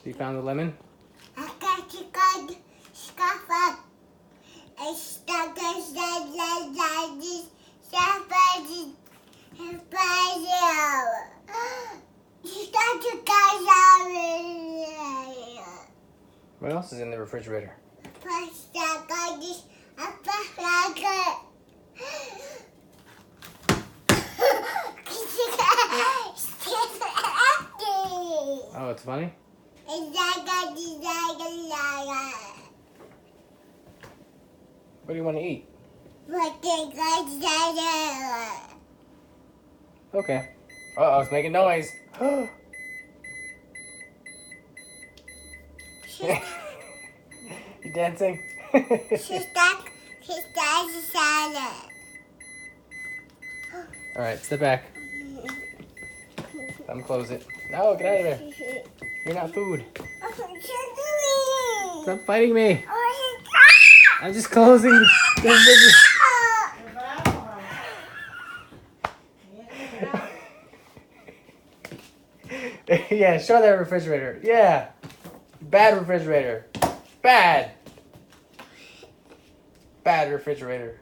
You found the lemon? I got you got scarf up. I stuck a What else is in the refrigerator? Oh, it's funny? What do you want to eat? Okay. Uh-oh, it's making noise. You dancing? Alright, step back. Close it. No, get out of there. You're not food. Stop fighting me. I'm just closing the refrigerator. Yeah, show that refrigerator. Yeah. Bad refrigerator. Bad. Bad refrigerator.